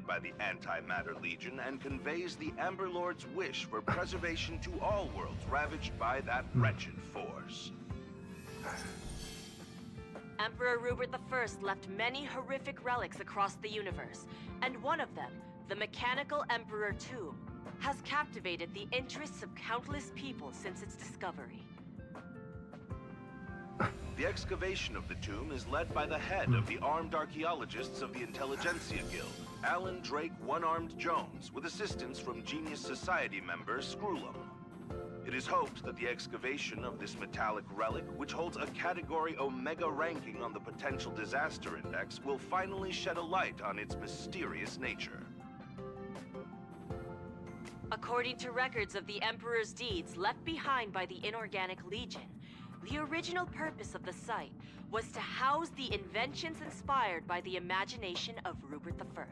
led by the Antimatter Legion and conveys the Amber Lord's wish for preservation to all worlds ravaged by that wretched force. Emperor Rupert I left many horrific relics across the universe, and one of them, the Mechanical Emperor Tomb, has captivated the interests of countless people since its discovery. The excavation of the tomb is led by the head of the armed archaeologists of the Intelligentsia Guild, Alan Drake One-Armed Jones, with assistance from Genius Society member Screwlum. It is hoped that the excavation of this metallic relic, which holds a Category Omega ranking on the Potential Disaster Index, will finally shed a light on its mysterious nature. According to records of the Emperor's deeds left behind by the Inorganic Legion, the original purpose of the site was to house the inventions inspired by the imagination of Rupert I.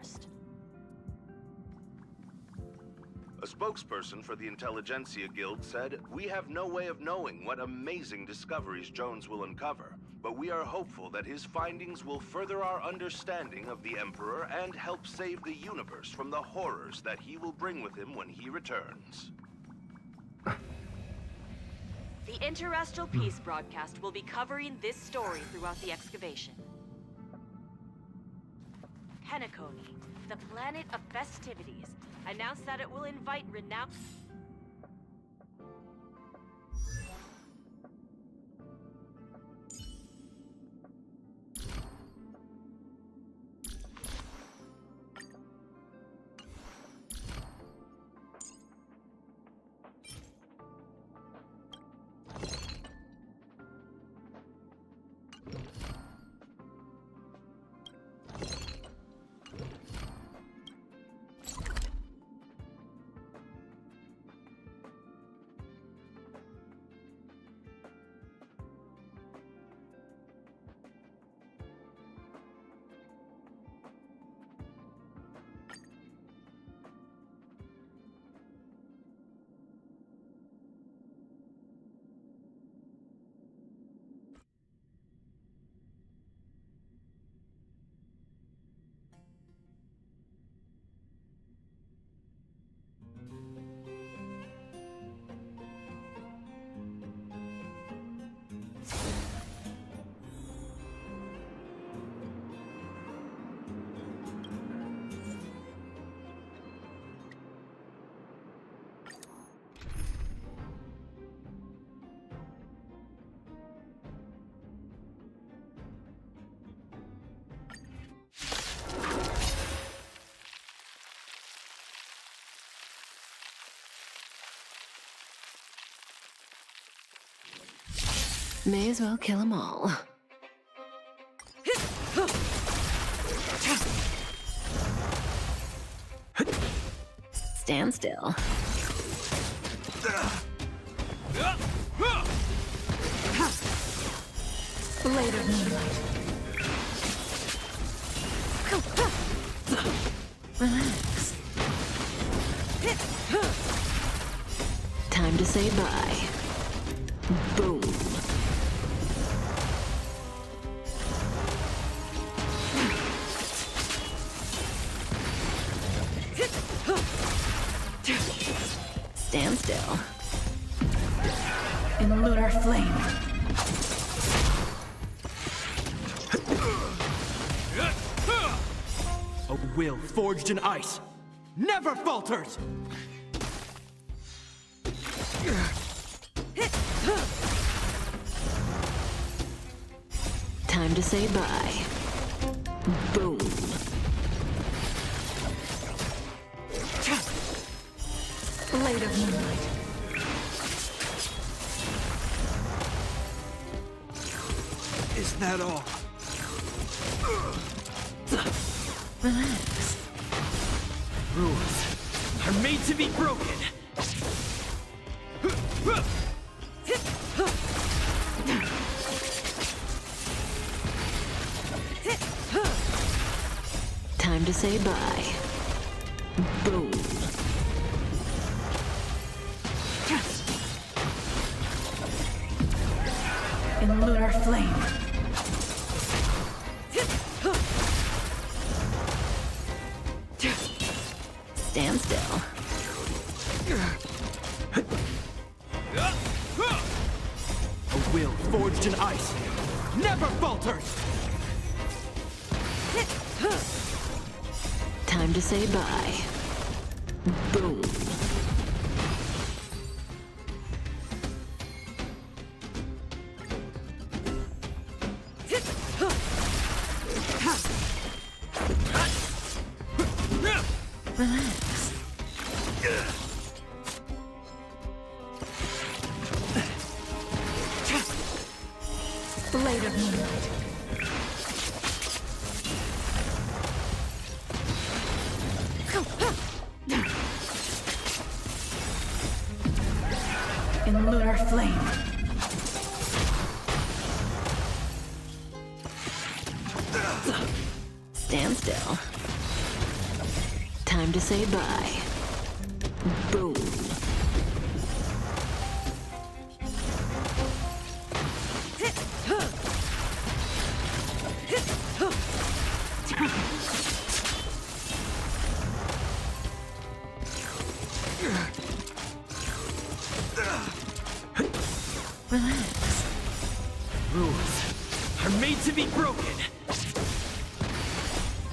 A spokesperson for the Intelligentsia Guild said, "We have no way of knowing what amazing discoveries Jones will uncover, but we are hopeful that his findings will further our understanding of the Emperor and help save the universe from the horrors that he will bring with him when he returns." The Interestral Peace broadcast will be covering this story throughout the excavation. Penacony, the planet of festivities, announced that it will invite renowned... May as well kill them all. Stand still. Blade of moonlight. Relax. Time to say bye. Boom. Stand still. In lunar flame. A will forged in ice never falters! Time to say bye. Boom. Blade of moonlight. Is that all? Relax. Rules are made to be broken! Time to say bye. Boom. In lunar flame. Stand still. A will forged in ice never falters! Time to say bye. Boom. Relax. Blade of moonlight. In lunar flame. Stand still. Time to say bye. Boom. Relax. Rules are made to be broken!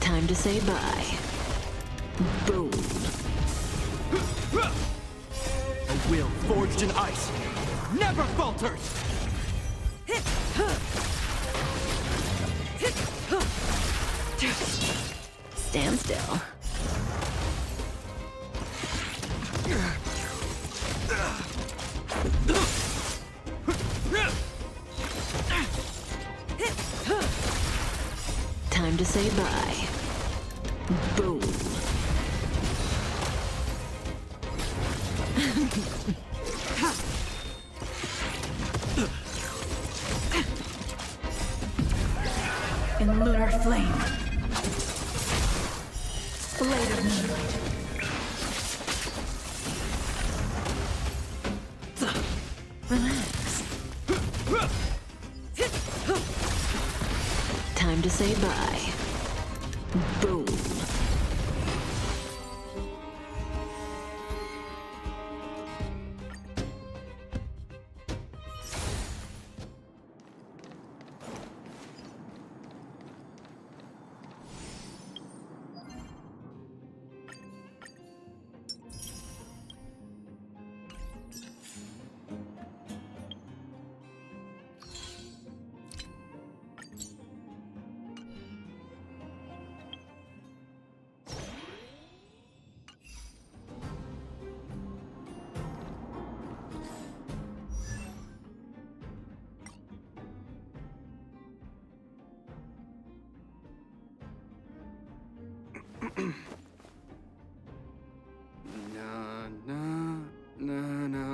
Time to say bye. Boom. A will forged in ice never falters! Stand still. Time to say bye. Boom. In lunar flame. Blade of moonlight. Relax. Time to say bye. Boom. Na na na na.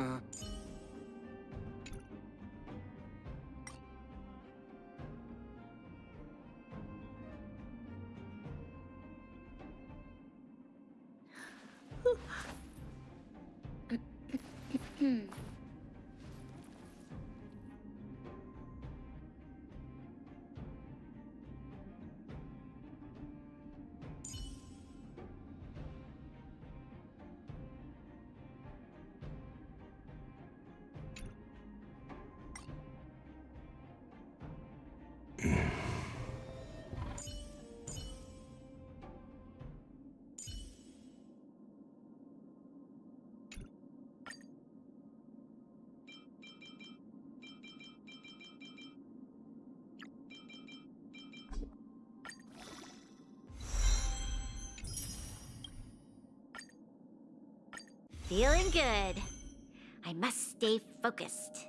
Feeling good. I must stay focused.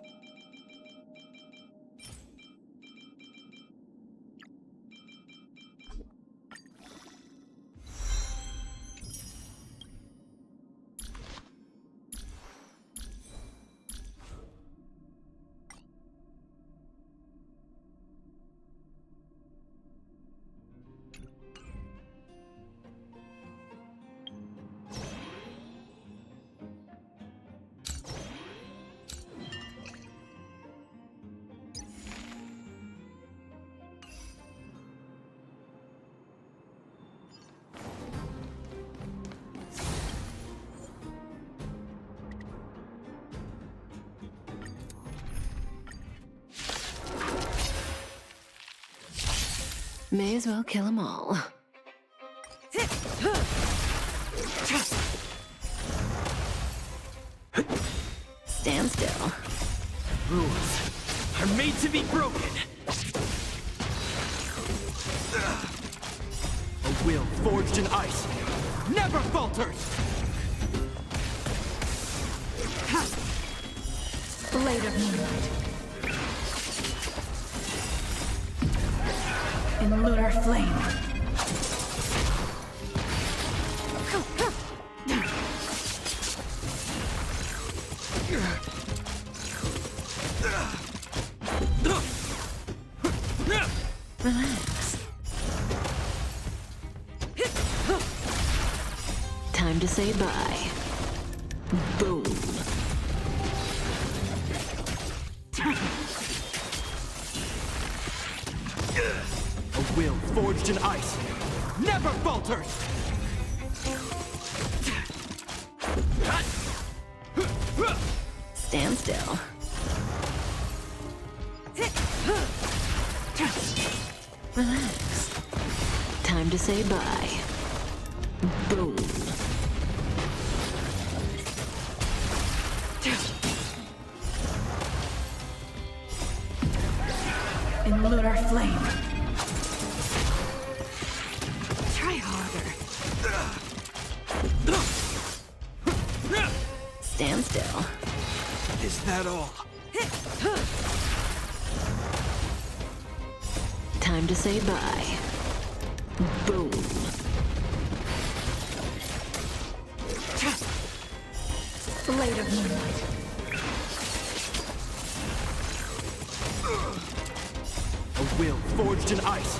May as well kill them all. Stand still. Rules are made to be broken. A will forged in ice never falters. Blade of moonlight. In lunar flame. Relax. Time to say bye. Boom. A will forged in ice never falters. Stand still. Relax. Time to say bye. Boom. In lunar flame. Try harder. Stand still. Is that all? Time to say bye. Boom. Blade of moonlight. A will forged in ice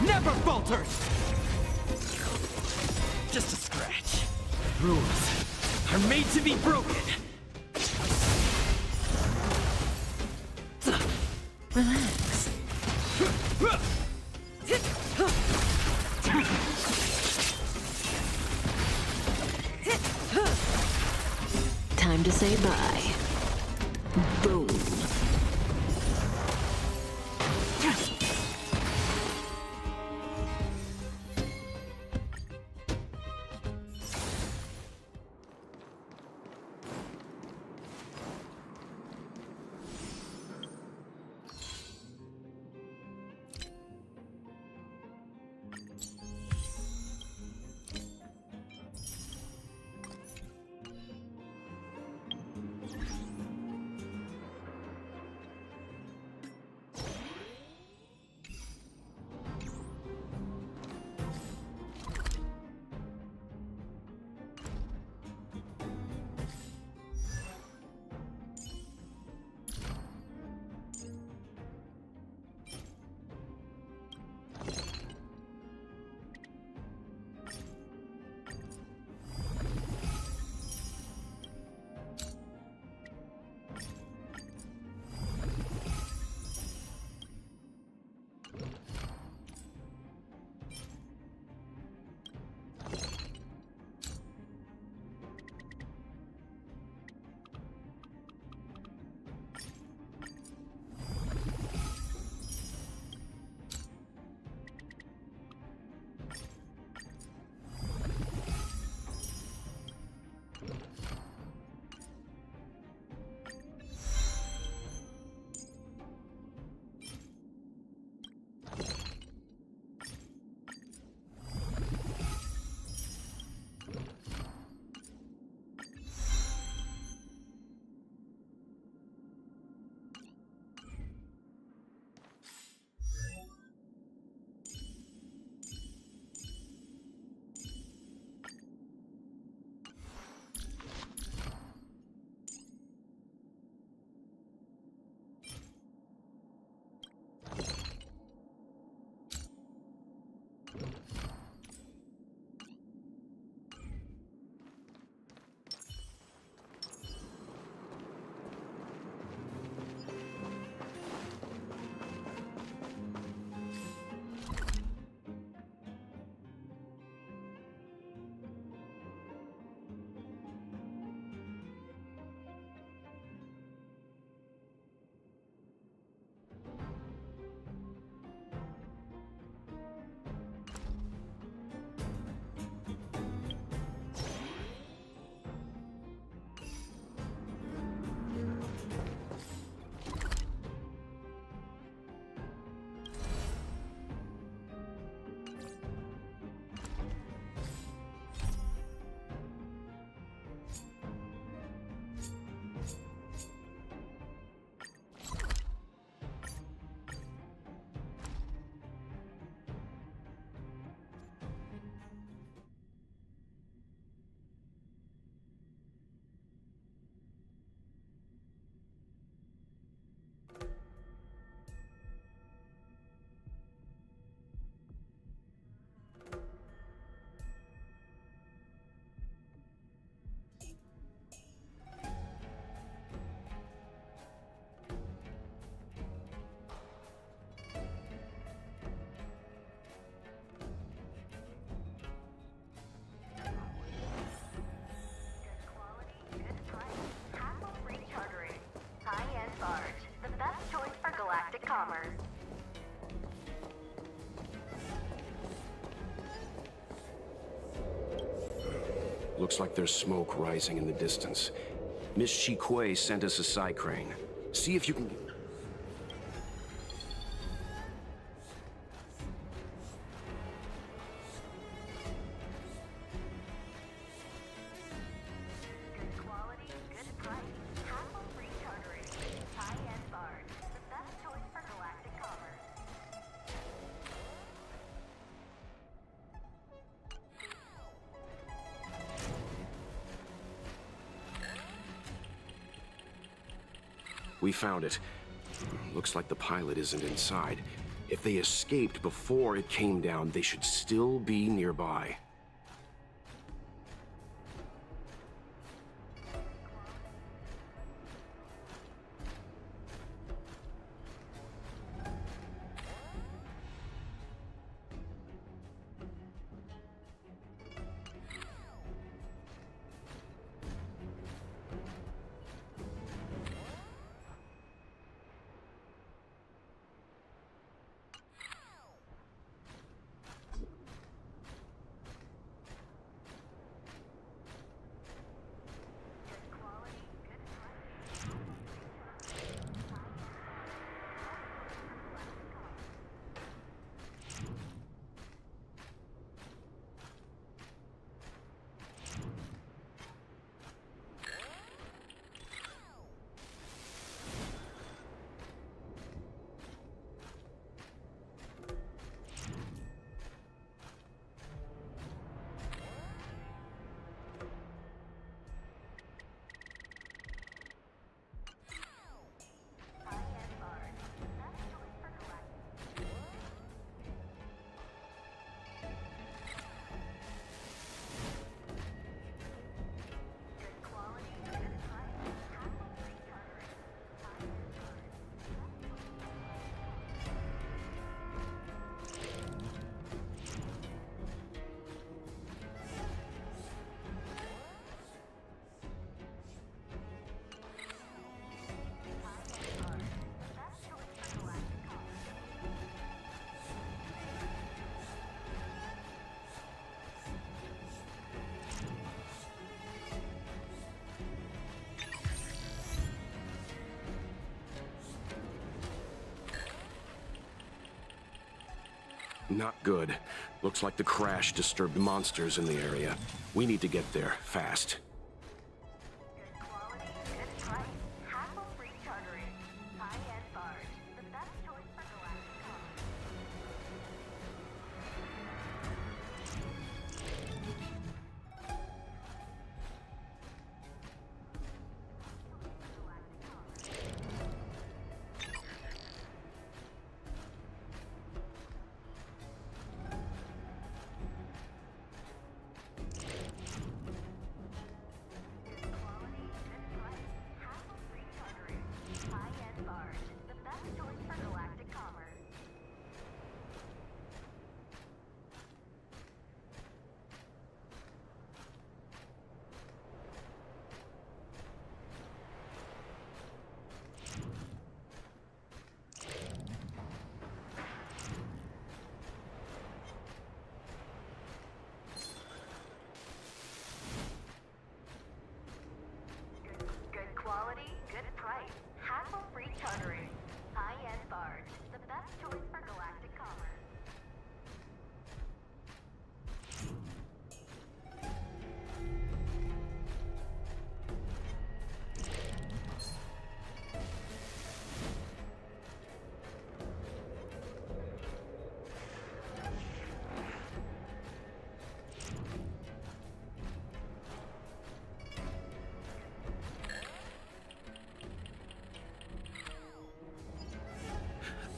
never falters. Just a scratch. Rules are made to be broken. Relax. Time to say bye. Boom. Looks like there's smoke rising in the distance. Miss Shikui sent us a side crane. See if you can... We found it. Looks like the pilot isn't inside. If they escaped before it came down, they should still be nearby. Not good. Looks like the crash disturbed monsters in the area. We need to get there, fast.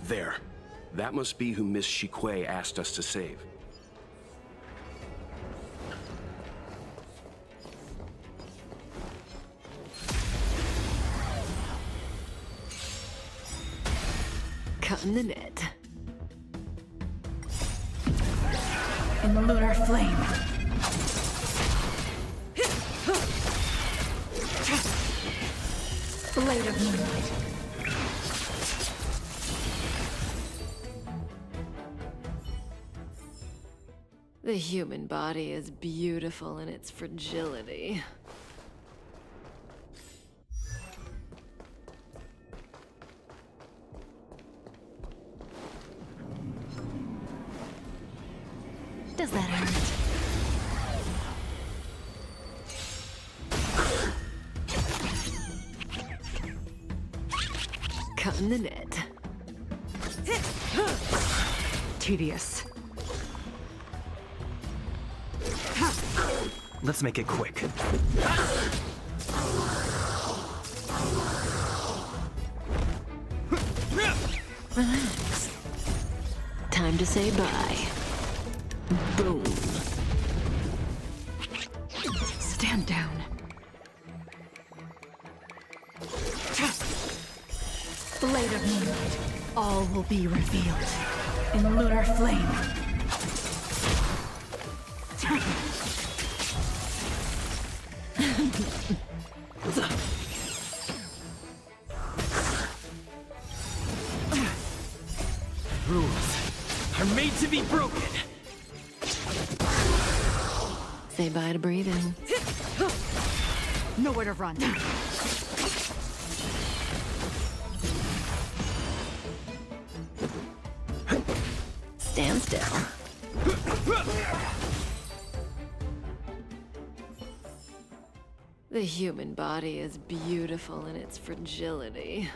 There. That must be who Miss Shikui asked us to save. Cutting the net. In the lunar flame. Blade of moonlight. The human body is beautiful in its fragility. Does that hurt? Cutting the net. Tedious. Let's make it quick. Relax. Time to say bye. Boom. Stand down. Blade of moonlight. All will be revealed in lunar flame. Rules are made to be broken. Say bye to breathing. Nowhere to run. Stand still. The human body is beautiful in its fragility.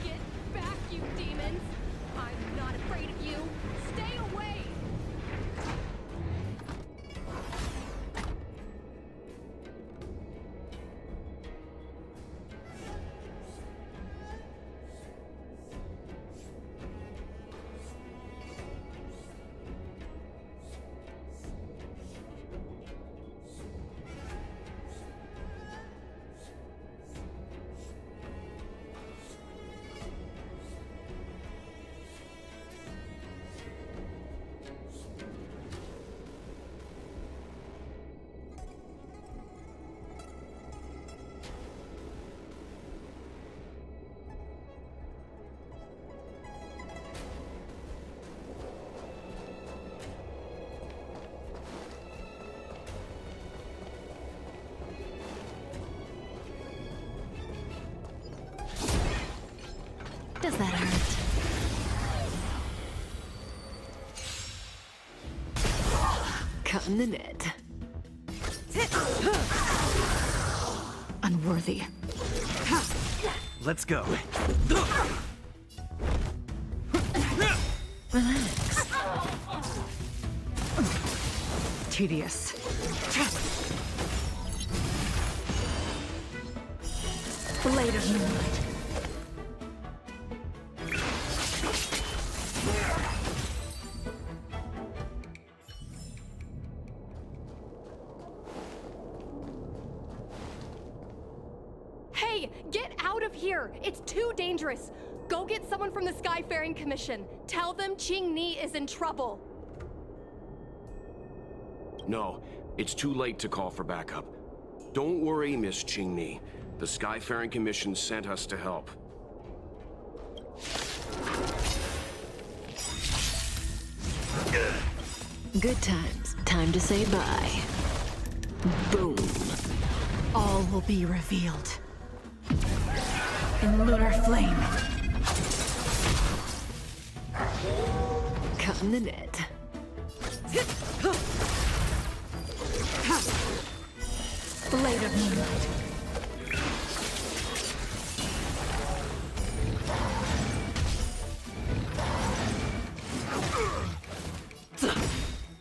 Get back, you demons! I'm not afraid of you! Stay away! Does that hurt? Cutting the net. Unworthy. Let's go. Relax. Tedious. Blade of moonlight. Hey, get out of here! It's too dangerous! Go get someone from the Skyfaring Commission. Tell them Ching Ni is in trouble. No, it's too late to call for backup. Don't worry, Miss Ching-Ni. The Skyfaring Commission sent us to help. Good times. Time to say bye. Boom. All will be revealed in lunar flame. Cutting the net. Blade of moonlight.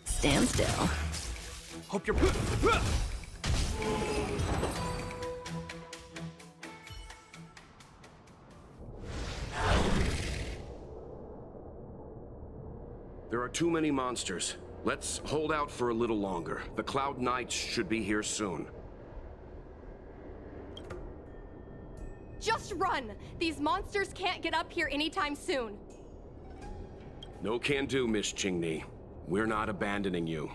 Stand still. Hope you're... There are too many monsters. Let's hold out for a little longer. The Cloud Knights should be here soon. Just run! These monsters can't get up here anytime soon. No can do, Miss Qingni. We're not abandoning you.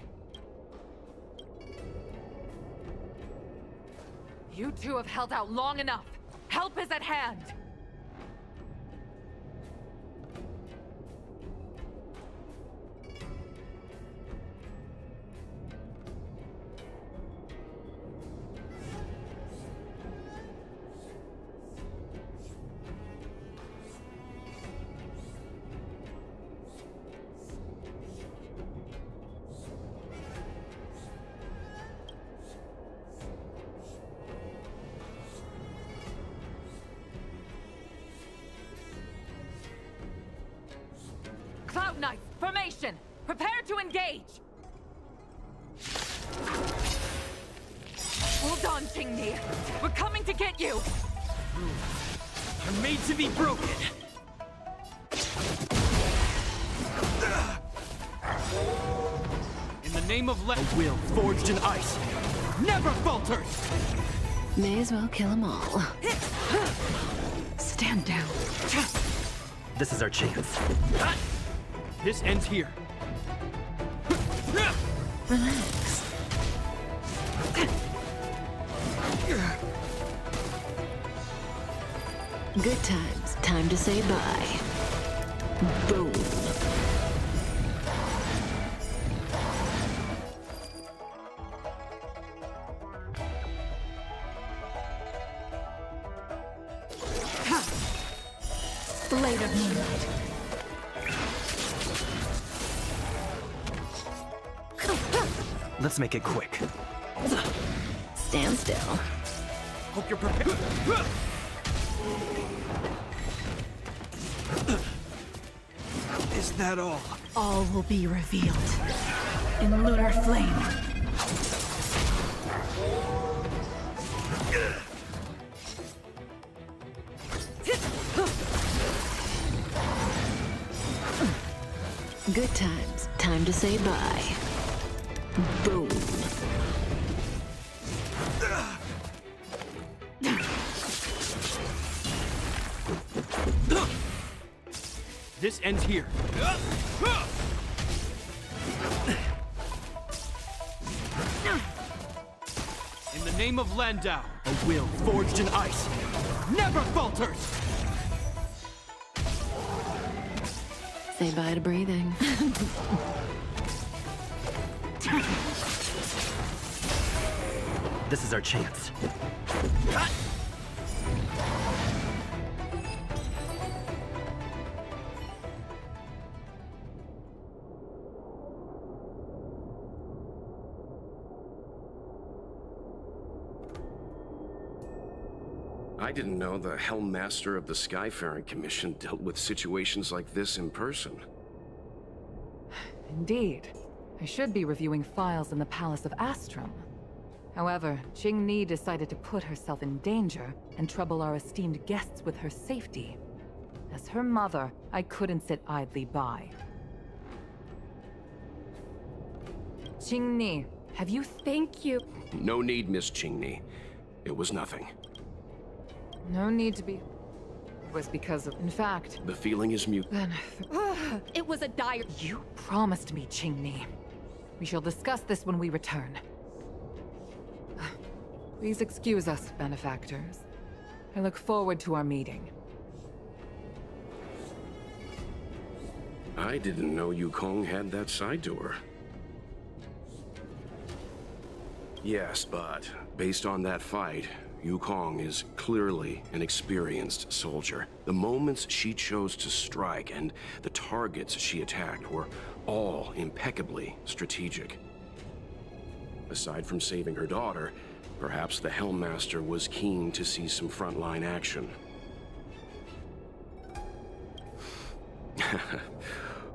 You two have held out long enough. Help is at hand. Cloud Knights, formation! Prepare to engage! Hold on, Qingni. We're coming to get you! Are made to be broken. In the name of a will forged in ice never falters! May as well kill them all. Stand down. This is our chance. This ends here. Relax. Good times. Time to say bye. Boom. Blade of Moonlight. Let's make it quick. Stand still. Hope you're prepared. Is that all? All will be revealed in lunar flame. Good times. Time to say bye. Boom. This ends here. In the name of Landau, a will forged in ice never falters! Say bye to breathing. This is our chance. I didn't know the Helm Master of the Skyfaring Commission dealt with situations like this in person. Indeed. I should be reviewing files in the Palace of Astrum. However, Qingni decided to put herself in danger and trouble our esteemed guests with her safety. As her mother, I couldn't sit idly by. Qingni, have you Thank you. No need, Miss Qingni. It was nothing. No need to be... It was because of... In fact, The feeling is mute. then... It was a dire. You promised me, Qingni. We shall discuss this when we return. Please excuse us, benefactors. I look forward to our meeting. I didn't know Yukong had that side to her. Yes, but based on that fight, Yukong is clearly an experienced soldier. The moments she chose to strike and the targets she attacked were all impeccably strategic. Aside from saving her daughter, perhaps the Helmmaster was keen to see some frontline action.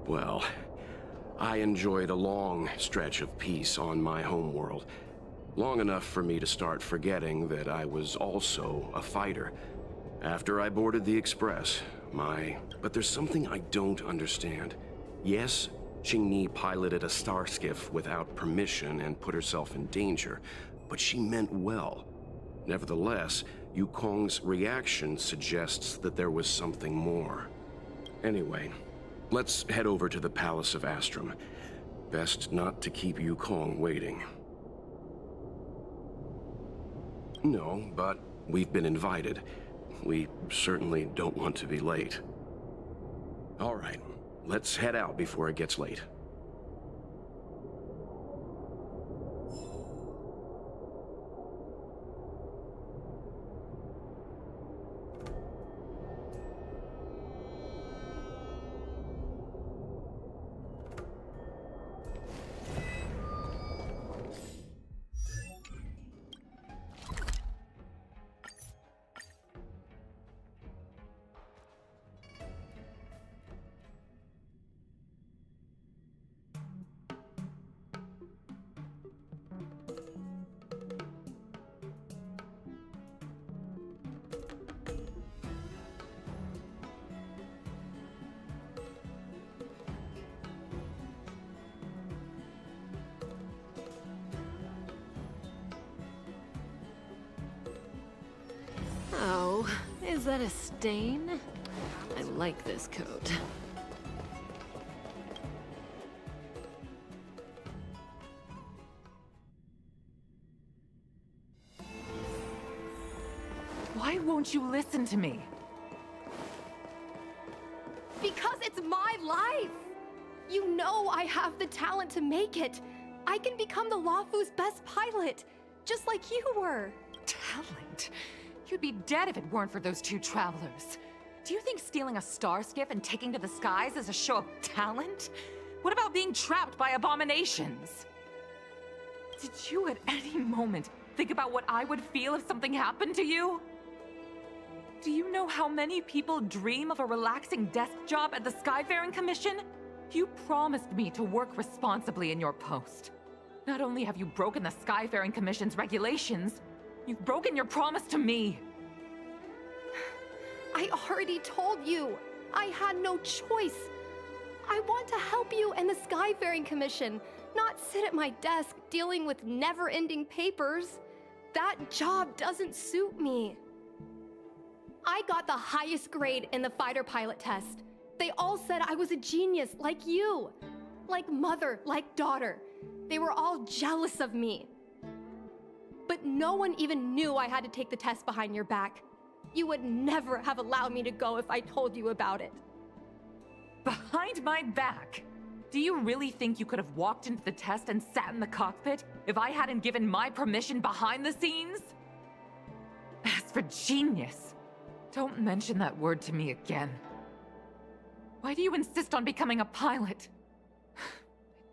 Well, I enjoyed a long stretch of peace on my homeworld. Long enough for me to start forgetting that I was also a fighter. After I boarded the Express, But there's something I don't understand. Yes, Qingni piloted a star skiff without permission and put herself in danger, but she meant well. Nevertheless, Yukong's reaction suggests that there was something more. Anyway, let's head over to the Palace of Astrum. Best not to keep Yukong waiting. No, but we've been invited. We certainly don't want to be late. All right, let's head out before it gets late. Oh, is that a stain? I like this coat. Why won't you listen to me? Because it's my life! You know I have the talent to make it. I can become the Luofu's best pilot, just like you were. Talent? You'd be dead if it weren't for those two travelers. Do you think stealing a star skiff and taking to the skies is a show of talent? What about being trapped by abominations? Did you at any moment think about what I would feel if something happened to you? Do you know how many people dream of a relaxing desk job at the Skyfaring Commission? You promised me to work responsibly in your post. Not only have you broken the Skyfaring Commission's regulations, you've broken your promise to me. I already told you. I had no choice. I want to help you and the Skyfaring Commission, not sit at my desk dealing with never-ending papers. That job doesn't suit me. I got the highest grade in the fighter pilot test. They all said I was a genius, like you. Like mother, like daughter. They were all jealous of me. But no one even knew I had to take the test behind your back. You would never have allowed me to go if I told you about it. Behind my back? Do you really think you could have walked into the test and sat in the cockpit if I hadn't given my permission behind the scenes? As for genius, don't mention that word to me again. Why do you insist on becoming a pilot? I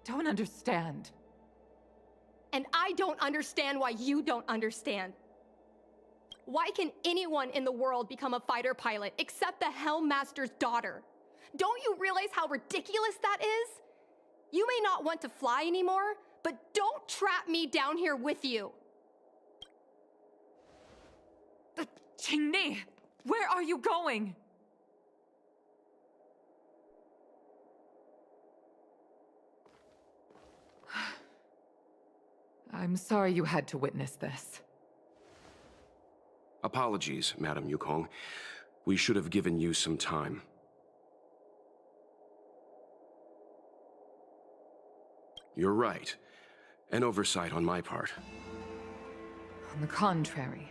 don't understand. And I don't understand why you don't understand. Why can anyone in the world become a fighter pilot except the Helmmaster's daughter? Don't you realize how ridiculous that is? You may not want to fly anymore, but don't trap me down here with you. Qingni, where are you going? I'm sorry you had to witness this. Apologies, Madam Yukong. We should have given you some time. You're right. An oversight on my part. On the contrary,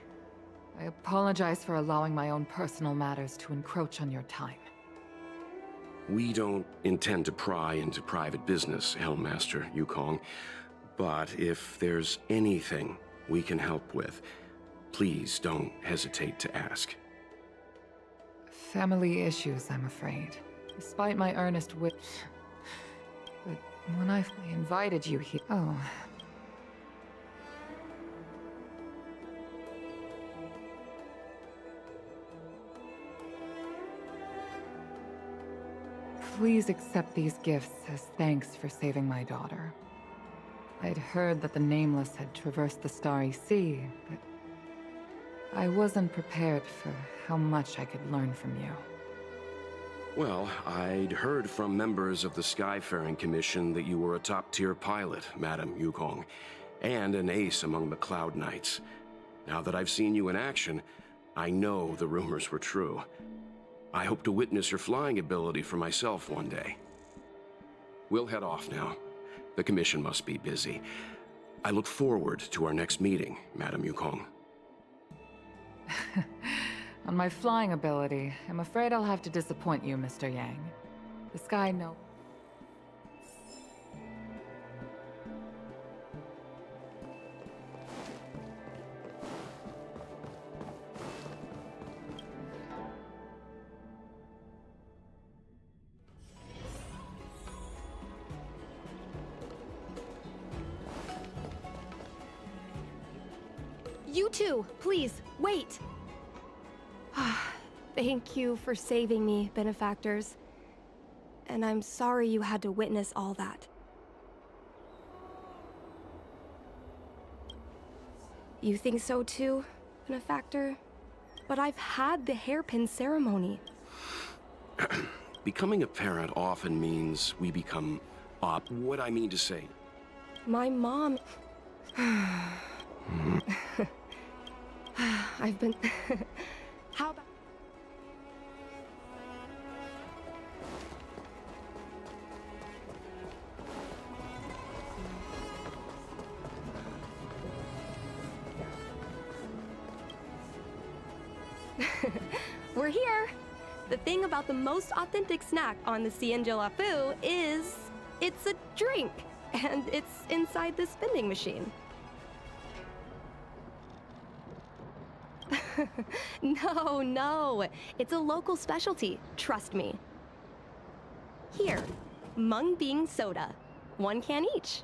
I apologize for allowing my own personal matters to encroach on your time. We don't intend to pry into private business, Helmmaster Yukong. But if there's anything we can help with, please don't hesitate to ask. Family issues, I'm afraid. Despite my earnest wish. But when I invited you here... Oh. Please accept these gifts as thanks for saving my daughter. I'd heard that the Nameless had traversed the Starry Sea, but I wasn't prepared for how much I could learn from you. Well, I'd heard from members of the Skyfaring Commission that you were a top-tier pilot, Madam Yukong, and an ace among the Cloud Knights. Now that I've seen you in action, I know the rumors were true. I hope to witness your flying ability for myself one day. We'll head off now. The Commission must be busy. I look forward to our next meeting, Madam Yukong. On my flying ability, I'm afraid I'll have to disappoint you, Mr. Yang. The sky no... You two, please, wait! Thank you for saving me, benefactors. And I'm sorry you had to witness all that. You think so too, benefactor? But I've had the hairpin ceremony. Becoming a parent often means we become what I mean to say. My mom... I've been... How about... We're here! The thing about the most authentic snack on the Cienjalafu is... it's a drink! And it's inside this vending machine. No. It's a local specialty. Trust me. Here, mung bean soda. 1 can each.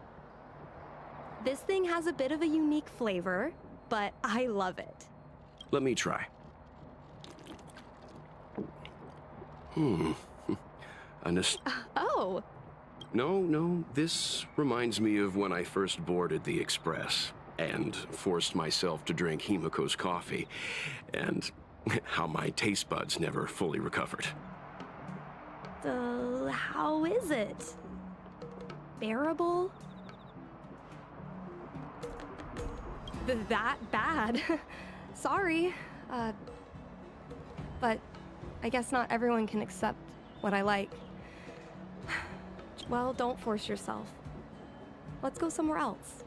This thing has a bit of a unique flavor, but I love it. Let me try. Oh! No, this reminds me of when I first boarded the Express and forced myself to drink Himiko's coffee, and how my taste buds never fully recovered. How is it? Bearable? That bad? Sorry. But I guess not everyone can accept what I like. Well, don't force yourself. Let's go somewhere else.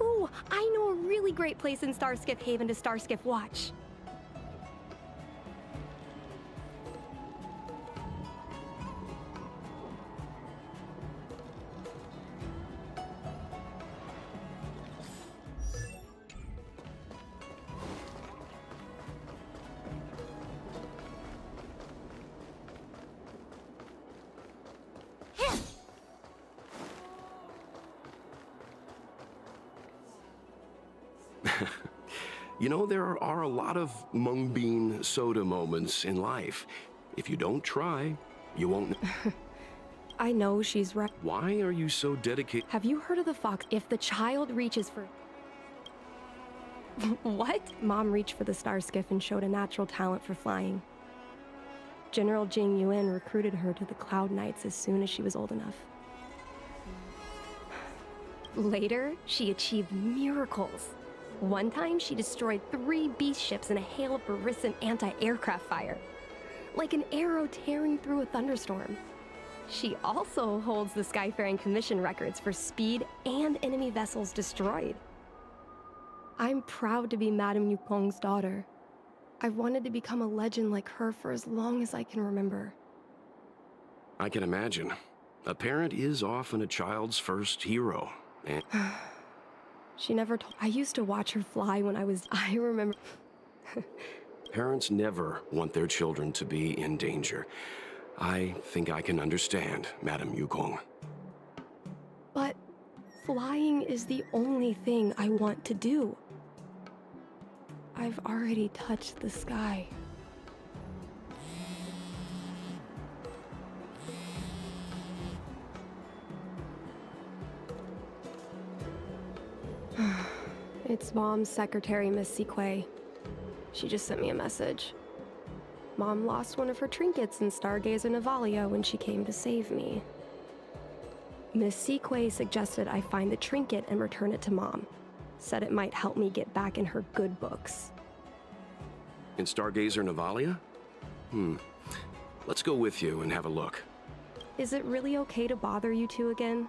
Ooh, I know a really great place in Starskiff Haven to Starskiff watch. You know, there are a lot of mung bean soda moments in life. If you don't try, you won't... I know she's right. Why are you so dedicated? Have you heard of the fox? If the child reaches for... What? Mom reached for the Starskiff and showed a natural talent for flying. General Jing Yuan recruited her to the Cloud Knights as soon as she was old enough. Later, she achieved miracles. One time, she destroyed 3 beast ships in a hail of Barisan anti-aircraft fire. Like an arrow tearing through a thunderstorm. She also holds the Skyfaring Commission records for speed and enemy vessels destroyed. I'm proud to be Madame Yukong's daughter. I've wanted to become a legend like her for as long as I can remember. I can imagine. A parent is often a child's first hero. And... She never told... I used to watch her fly when I remember... Parents never want their children to be in danger. I think I can understand, Madame Yukong. But flying is the only thing I want to do. I've already touched the sky. It's Mom's secretary, Miss Sequay. She just sent me a message. Mom lost one of her trinkets in Stargazer Navalia when she came to save me. Miss Sequay suggested I find the trinket and return it to Mom. Said it might help me get back in her good books. In Stargazer Navalia? Let's go with you and have a look. Is it really okay to bother you two again?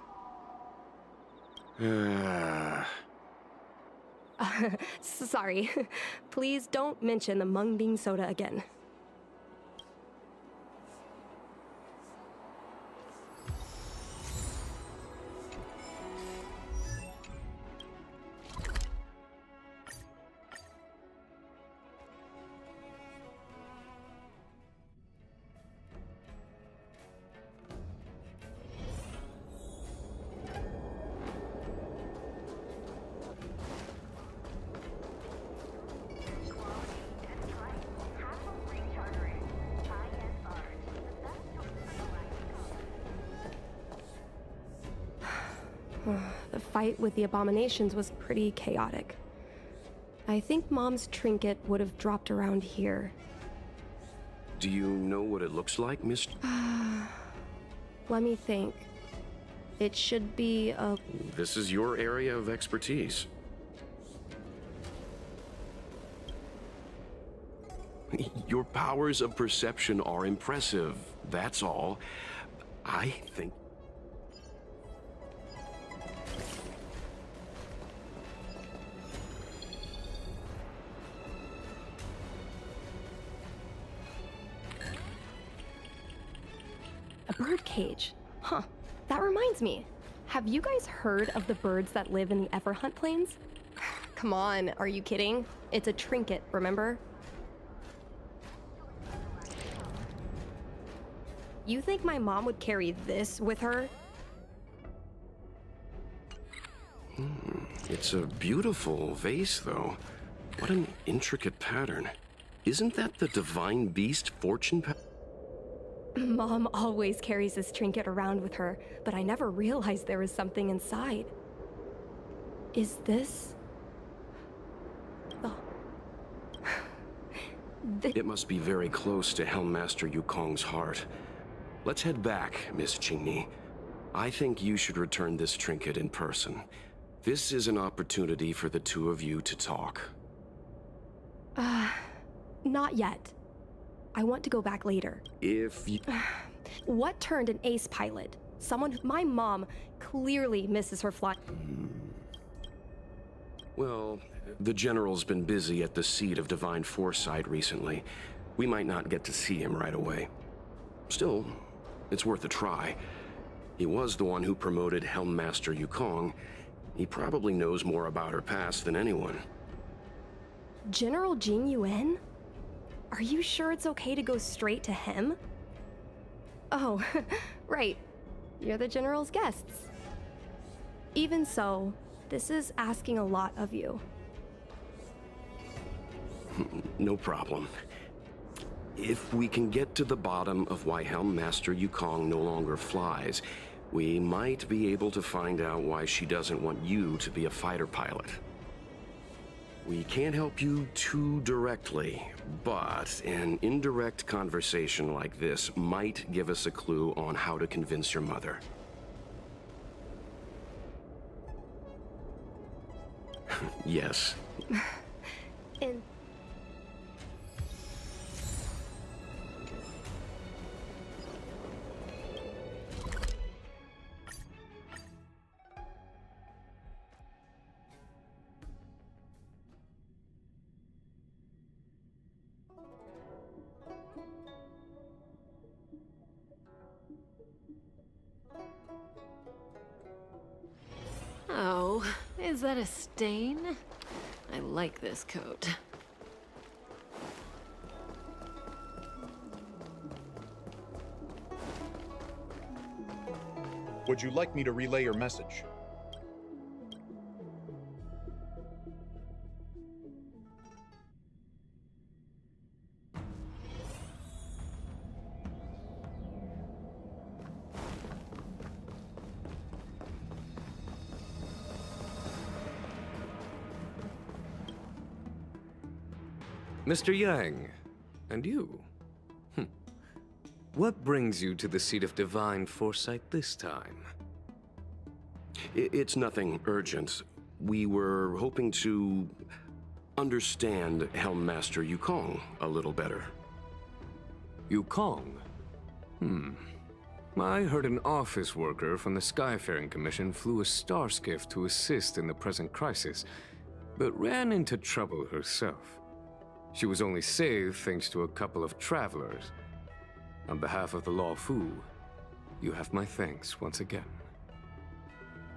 Sorry. Please don't mention the mung bean soda again. The fight with the abominations was pretty chaotic. I think Mom's trinket would have dropped around here. Do you know what it looks like, Miss? Let me think. It should be a... This is your area of expertise. Your powers of perception are impressive, that's all. I think... A bird cage. Huh. That reminds me. Have you guys heard of the birds that live in the Everhunt Plains? Come on, are you kidding? It's a trinket, remember? You think my mom would carry this with her? It's a beautiful vase, though. What an intricate pattern. Isn't that the divine beast fortune pattern? Mom always carries this trinket around with her, but I never realized there was something inside. Is this... Oh. It must be very close to Helmmaster Yukong's heart. Let's head back, Miss Qingni. I think you should return this trinket in person. This is an opportunity for the two of you to talk. Not yet. I want to go back later. If you... What turned an ace pilot? Someone who... My mom clearly misses her flight. Well, the General's been busy at the seat of Divine Foresight recently. We might not get to see him right away. Still, it's worth a try. He was the one who promoted Helmmaster Yukong. He probably knows more about her past than anyone. General Jing Yuan? Are you sure it's okay to go straight to him? Oh, right. You're the General's guests. Even so, this is asking a lot of you. No problem. If we can get to the bottom of why Helmmaster Yukong no longer flies, we might be able to find out why she doesn't want you to be a fighter pilot. We can't help you too directly, but an indirect conversation like this might give us a clue on how to convince your mother. Yes. And... Oh, is that a stain? I like this coat. Would you like me to relay your message? Mr. Yang, and you? What brings you to the seat of Divine Foresight this time? It's nothing urgent. We were hoping to understand Helmmaster Yukong a little better. Yukong? I heard an office worker from the Skyfaring Commission flew a starskiff to assist in the present crisis, but ran into trouble herself. She was only saved thanks to a couple of travelers. On behalf of the Law Fu, you have my thanks once again.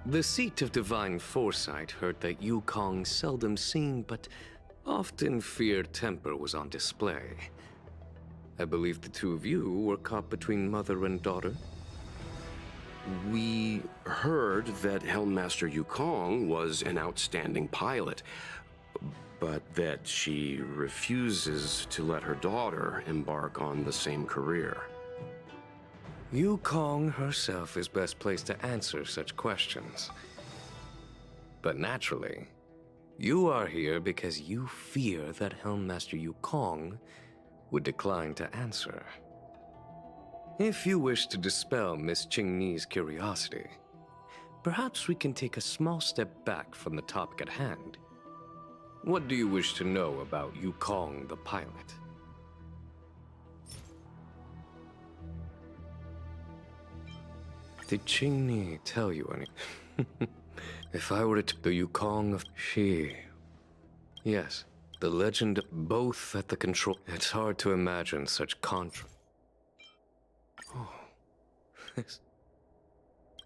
The seat of divine foresight heard that Yukong's seldom seen but often feared temper was on display. I believe the two of you were caught between mother and daughter. We heard that Helmmaster Yukong was an outstanding pilot, but that she refuses to let her daughter embark on the same career. Yukong herself is best placed to answer such questions. But naturally, you are here because you fear that Helmmaster Yukong would decline to answer. If you wish to dispel Miss Qingni's curiosity, perhaps we can take a small step back from the topic at hand. What do you wish to know about Yukong the pilot? Did Qingni tell you any? If I were to the Yukong of she... Yes, the legend both at the control... It's hard to imagine such Oh.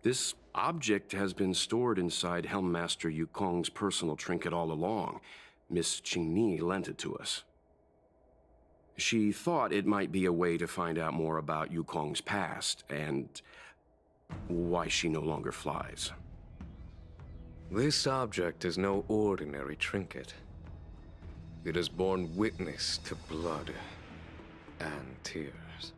This object has been stored inside Helmmaster Yukong's personal trinket all along. Miss Qingni lent it to us. She thought it might be a way to find out more about Yukong's past, and why she no longer flies. This object is no ordinary trinket. It has borne witness to blood and tears.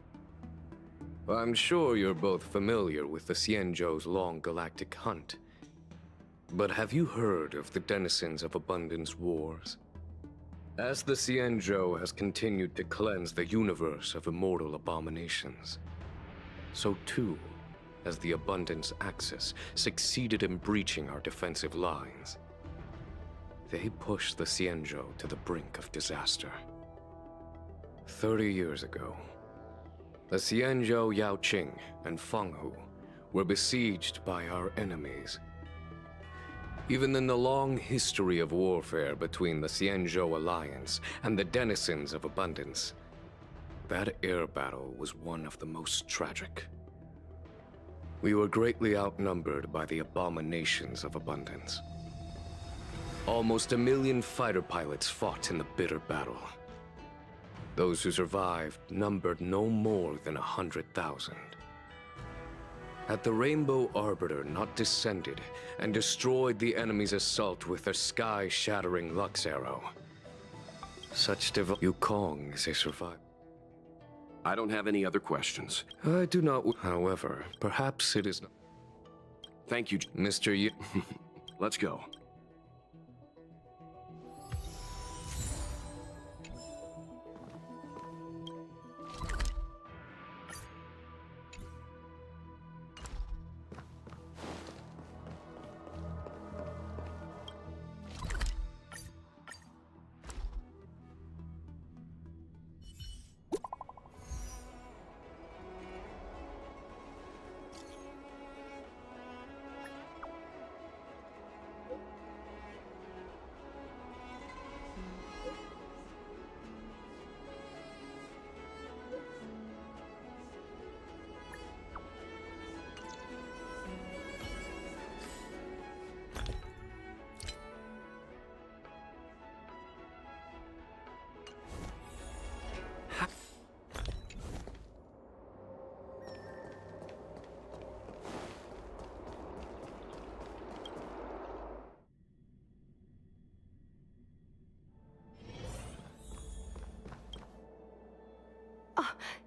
I'm sure you're both familiar with the Xianzhou's long galactic hunt. But have you heard of the denizens of Abundance Wars? As the Xianzhou has continued to cleanse the universe of immortal abominations, so too has the Abundance Axis succeeded in breaching our defensive lines. They pushed the Xianzhou to the brink of disaster. 30 years ago, the Xianzhou Yaoqing and Fenghu were besieged by our enemies. Even in the long history of warfare between the Xianzhou Alliance and the denizens of Abundance, that air battle was one of the most tragic. We were greatly outnumbered by the abominations of Abundance. Almost 1 million fighter pilots fought in the bitter battle. Those who survived numbered no more than 100,000. Had the Rainbow Arbiter not descended and destroyed the enemy's assault with their sky-shattering Lux Arrow, such Yukong is a survivor. I don't have any other questions. I do not. However, perhaps it is not. Thank you, Mr. Yu. Let's go.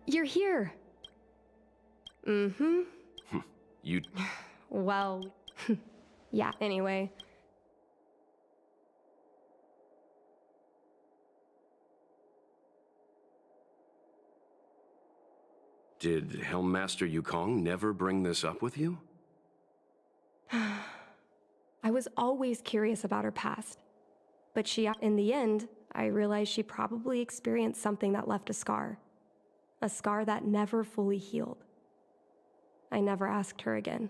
You're here. Mm-hmm. You... Well, yeah, anyway. Did Helmmaster Yukong never bring this up with you? I was always curious about her past, But in the end, I realized she probably experienced something that left a scar. A scar that never fully healed. I never asked her again.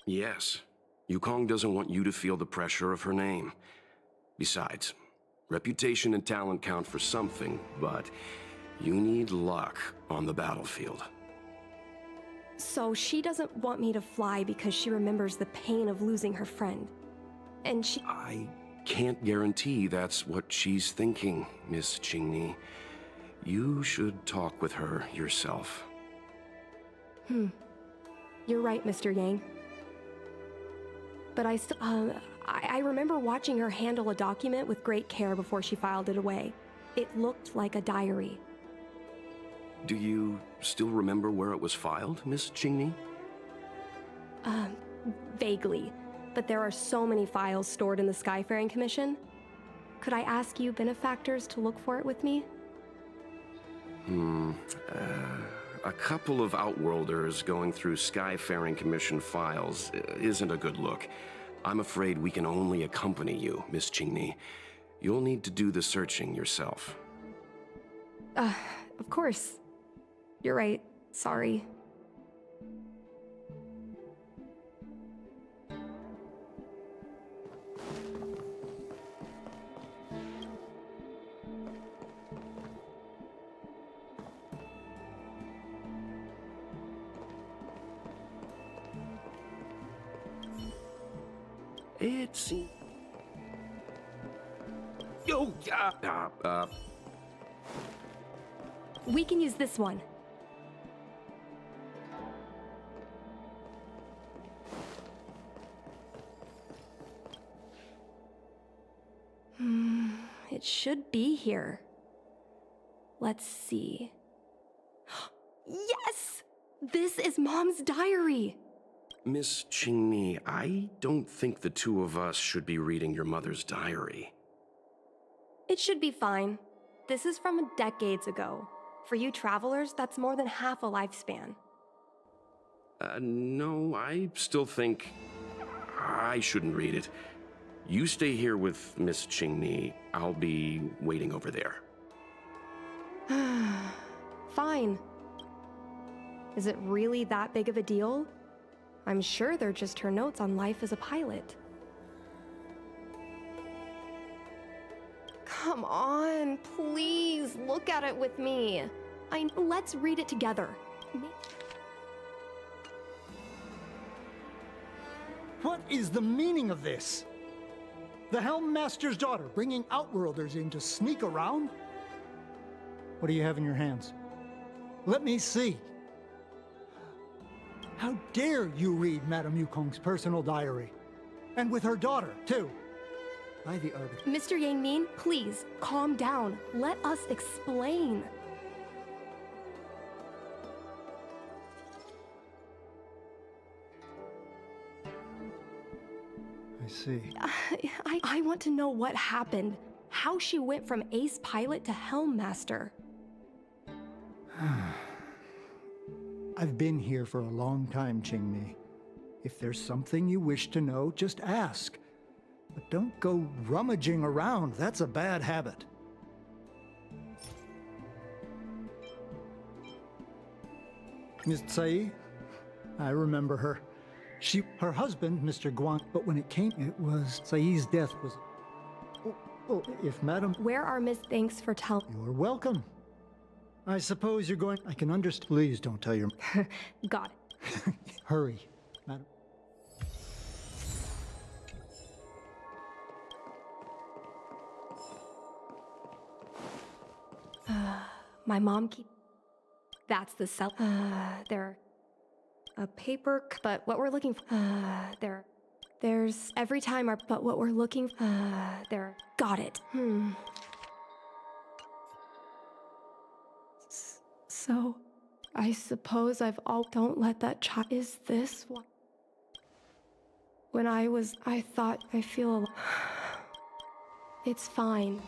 Yes, Yukong doesn't want you to feel the pressure of her name. Besides, reputation and talent count for something, but you need luck on the battlefield. So she doesn't want me to fly because she remembers the pain of losing her friend. And she... I can't guarantee that's what she's thinking, Miss Qingni. You should talk with her yourself. You're right, Mr. Yang. But I remember watching her handle a document with great care before she filed it away. It looked like a diary. Do you still remember where it was filed, Miss Qingni? Vaguely. But there are so many files stored in the Skyfaring Commission. Could I ask you benefactors to look for it with me? A couple of Outworlders going through Skyfaring Commission files isn't a good look. I'm afraid we can only accompany you, Miss Qingni. You'll need to do the searching yourself. Of course. You're right. Sorry. It's... Oh, yeah. We can use this one. It should be here. Let's see. Yes! This is Mom's diary! Miss Qingni, I don't think the two of us should be reading your mother's diary. It should be fine. This is from decades ago. For you travelers, that's more than half a lifespan. No, I still think I shouldn't read it. You stay here with Miss Qingni. I'll be waiting over there. Fine. Is it really that big of a deal? I'm sure they're just her notes on life as a pilot. Come on, please, look at it with me. Let's read it together. What is the meaning of this? The Helm Master's daughter bringing Outworlders in to sneak around? What do you have in your hands? Let me see. How dare you read Madame Yukong's personal diary? And with her daughter, too. By the arbiter. Mr. Yang Min, please, calm down. Let us explain. I see. I want to know what happened. How she went from ace pilot to Helm Master. I've been here for a long time, Qingmi. If there's something you wish to know, just ask. But don't go rummaging around. That's a bad habit. Miss Tsai? I remember her. Her husband, Mr. Guan, but when it came, it was Tsai's death was... Oh, if Madam... Where are Miss... Thanks for telling... You're welcome. I suppose you're going... I can understand... Please don't tell your... Got it. Hurry, Madam. My mom That's the cell... there... A paper... But what we're looking for... There's... Every time our... But what we're looking for... There... Got it. So... I suppose I've all... Don't let that child... Is this one? When I thought I feel... It's fine.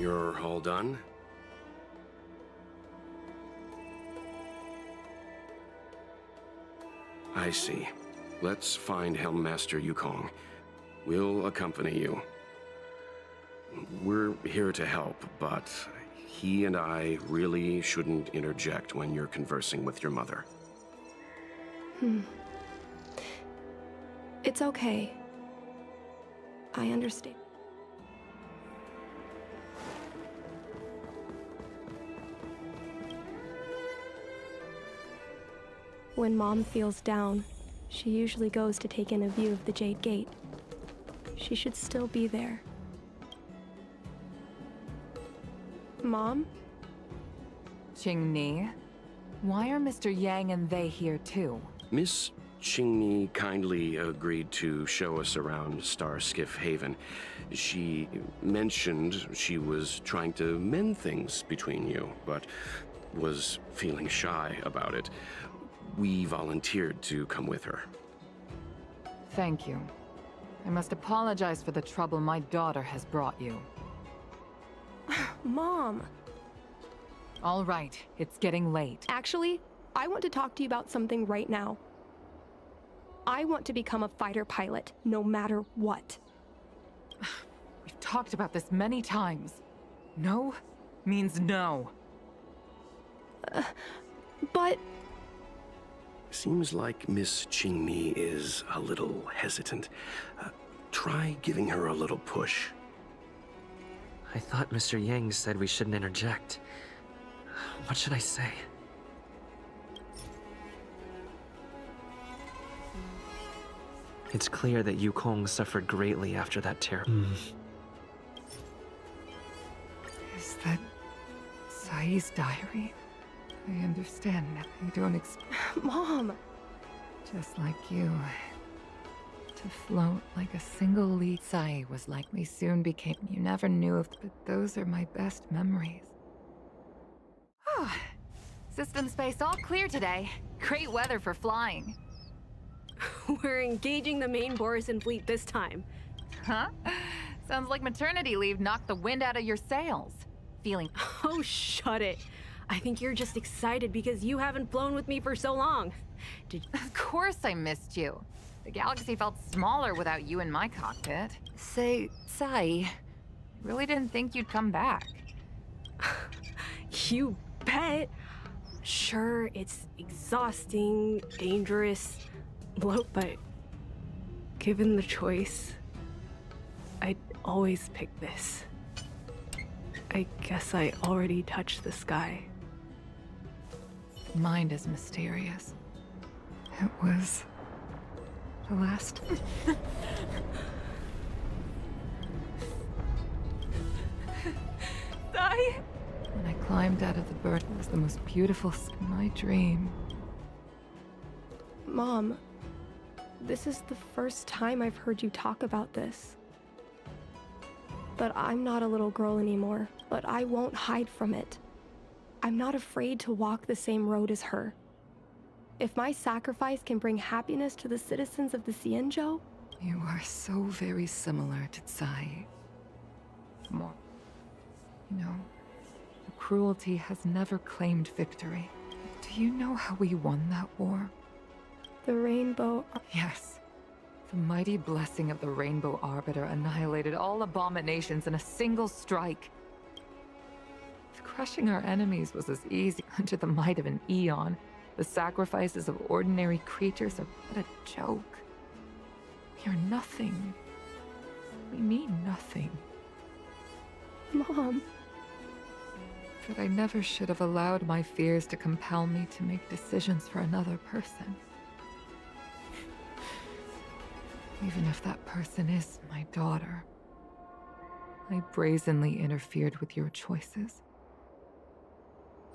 You're all done? I see. Let's find Helmmaster Yukong. We'll accompany you. We're here to help, but he and I really shouldn't interject when you're conversing with your mother. It's okay. I understand. When Mom feels down, she usually goes to take in a view of the Jade Gate. She should still be there. Mom? Qingni, why are Mr. Yang and they here too? Miss Qingni kindly agreed to show us around Star Skiff Haven. She mentioned she was trying to mend things between you, but was feeling shy about it. We volunteered to come with her. Thank you. I must apologize for the trouble my daughter has brought you. Mom! All right, it's getting late. Actually, I want to talk to you about something right now. I want to become a fighter pilot, no matter what. We've talked about this many times. No means no. But... Seems like Miss Qingni is a little hesitant. Try giving her a little push. I thought Mr. Yang said we shouldn't interject. What should I say? It's clear that Yukong suffered greatly after that terror. Is that Sai's diary? I understand. I don't Mom! Just like you. To float like a single lead. Sai was like we soon became. You never knew of, but those are my best memories. System space all clear today. Great weather for flying. We're engaging the main Borisan fleet this time. Huh? Sounds like maternity leave knocked the wind out of your sails. Feeling... Oh, shut it. I think you're just excited because you haven't flown with me for so long. Of course I missed you. The galaxy felt smaller without you in my cockpit. Say, Sai, I really didn't think you'd come back. You bet. Sure, it's exhausting, dangerous, but given the choice, I'd always pick this. I guess I already touched the sky. Mind is mysterious. It was the last. Sai! When I climbed out of the bird, it was the most beautiful my dream. Mom, this is the first time I've heard you talk about this. But I'm not a little girl anymore, but I won't hide from it. I'm not afraid to walk the same road as her. If my sacrifice can bring happiness to the citizens of the Xianzhou... You are so very similar to Tsai. More. You know, the cruelty has never claimed victory. Do you know how we won that war? The Rainbow... Yes. The mighty blessing of the Rainbow Arbiter annihilated all abominations in a single strike. If crushing our enemies was as easy under the might of an eon, the sacrifices of ordinary creatures are but a joke. We are nothing. We mean nothing. Mom. But I never should have allowed my fears to compel me to make decisions for another person. Even if that person is my daughter. I brazenly interfered with your choices.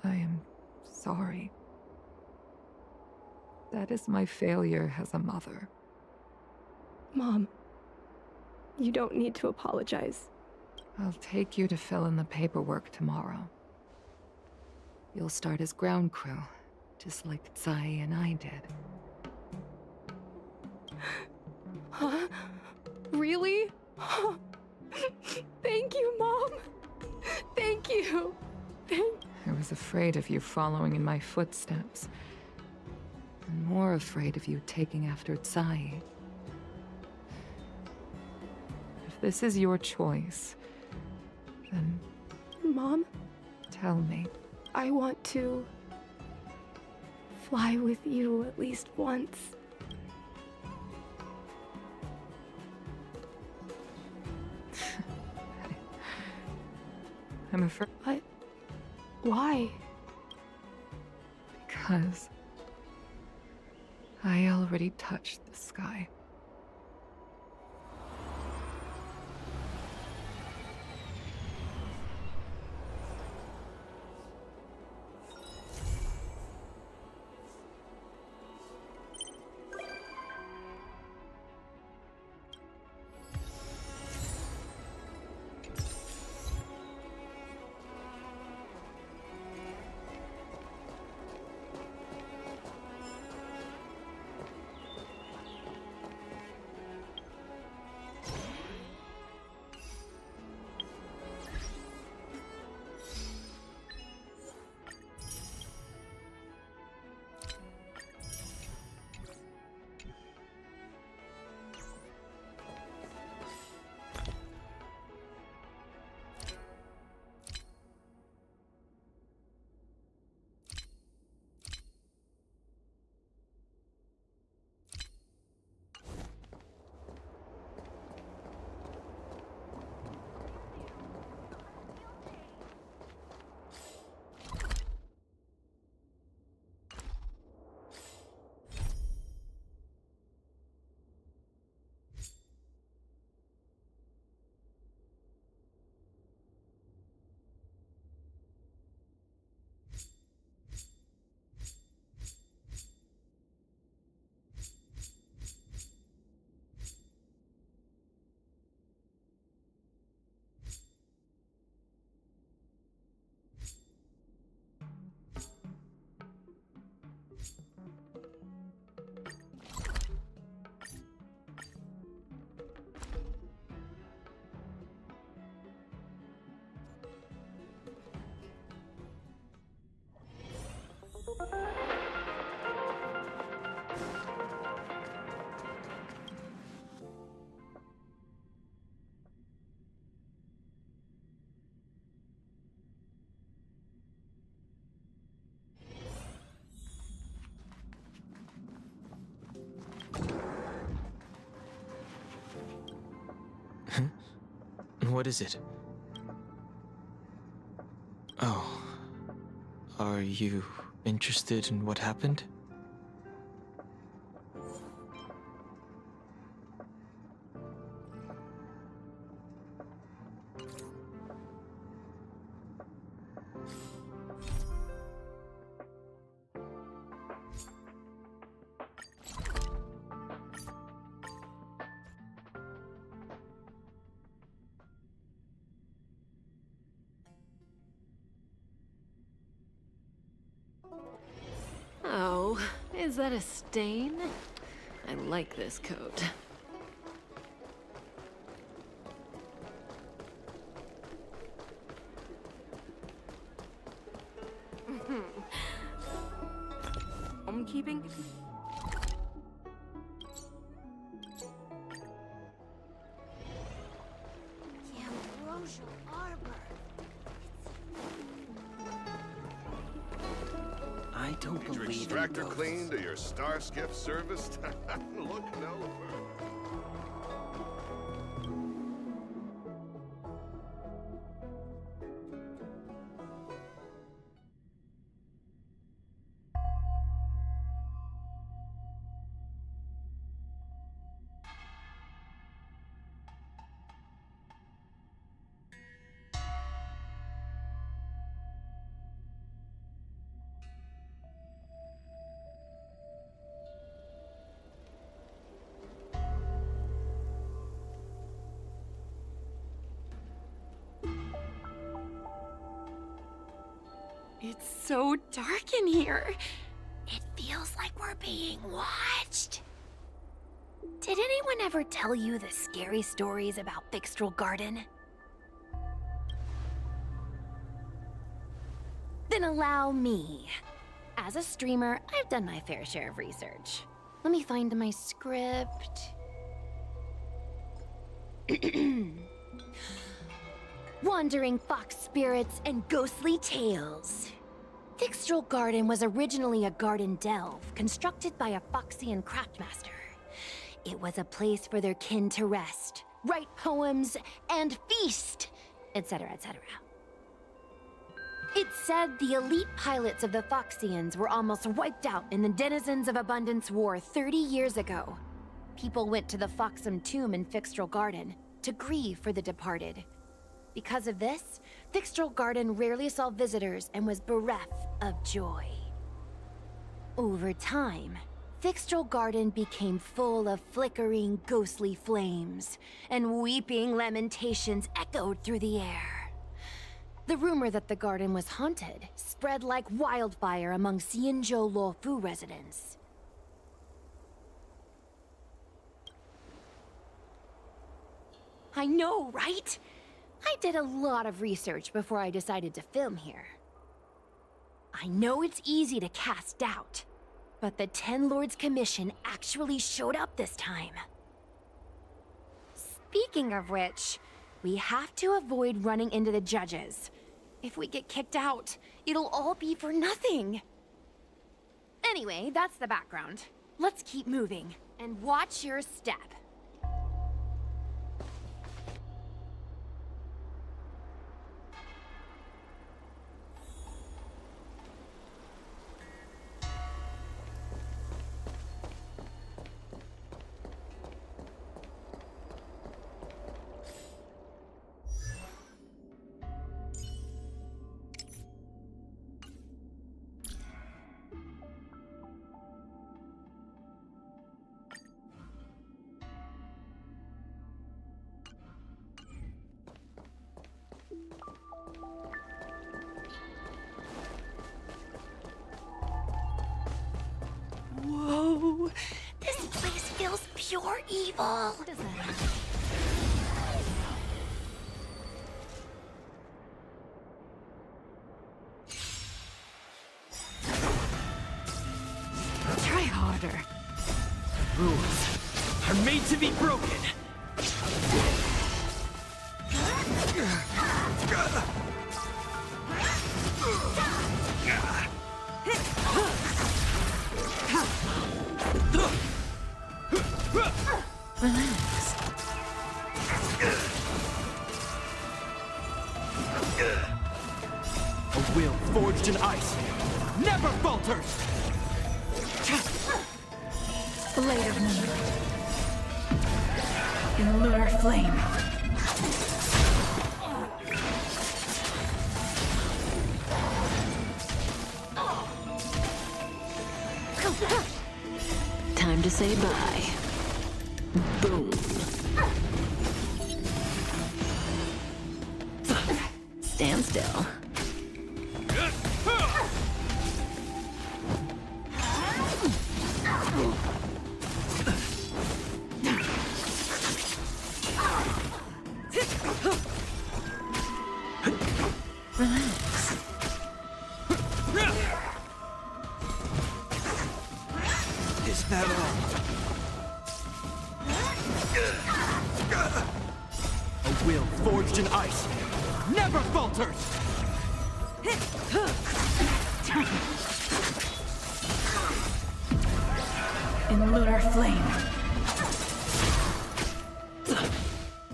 I am sorry. That is my failure as a mother. Mom, you don't need to apologize. I'll take you to fill in the paperwork tomorrow. You'll start as ground crew, just like Tsai and I did. Huh? Really? Thank you, Mom. Thank you. I was afraid of you following in my footsteps. And more afraid of you taking after Tsai. If this is your choice, then Mom, tell me. I want to fly with you at least once. I'm afraid. But why? Because I already touched the sky. What is it? Oh. Are you interested in what happened? Oh, is that a stain? I like this coat. I'm keeping. I don't Need your believe extractor in ghosts. cleaned or your star skiff serviced? Look no further. It's so dark in here. It feels like we're being watched. Did anyone ever tell you the scary stories about Fixtral Garden? Then allow me. As a streamer, I've done my fair share of research. Let me find my script. Wandering fox spirits and ghostly tales. Thixtral Garden was originally a garden delve constructed by a Foxian craftmaster. It was a place for their kin to rest, write poems, and feast, etc., etc. It's said the elite pilots of the Foxians were almost wiped out in the Denizens of Abundance War 30 years ago. People went to the Foxum tomb in Thixtral Garden to grieve for the departed. Because of this, Thixtral Garden rarely saw visitors and was bereft of joy. Over time, Thixtral Garden became full of flickering, ghostly flames, and weeping lamentations echoed through the air. The rumor that the garden was haunted spread like wildfire among Xianzhou Luofu residents. I know, right? I did a lot of research before I decided to film here. I know it's easy to cast doubt, but the Ten Lords Commission actually showed up this time. Speaking of which, we have to avoid running into the judges. If we get kicked out, it'll all be for nothing. Anyway, that's the background. Let's keep moving, and watch your step. Whoa! This place feels pure evil! What is that? Try harder. Rules are made to be broken. Relax. A will forged in ice never falters! Blade of moonlight. In lunar flame. Time to say bye. Boom. Stand still. Relax. Is that all? A will forged in ice never falters! In lunar flame.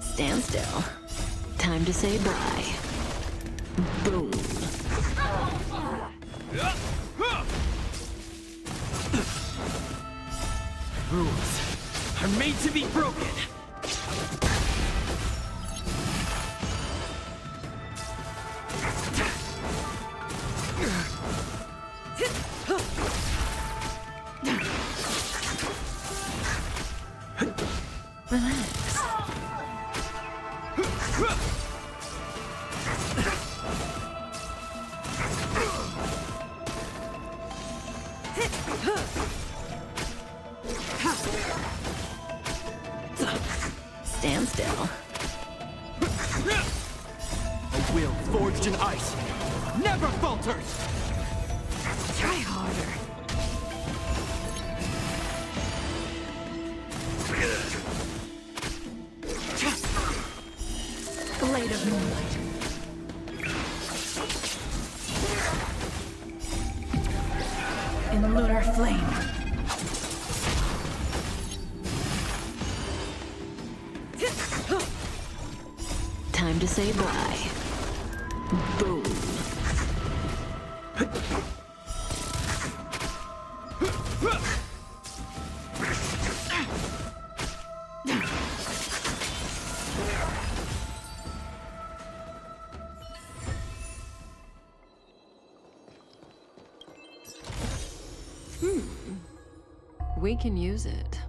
Stand still. Time to say bye. Boom. Rules are made to be broken. Relax. Stand still. A will forged in ice never falters! falters! Try harder. Blade of moonlight. In lunar flame. Time to say bye. Boom. We can use it.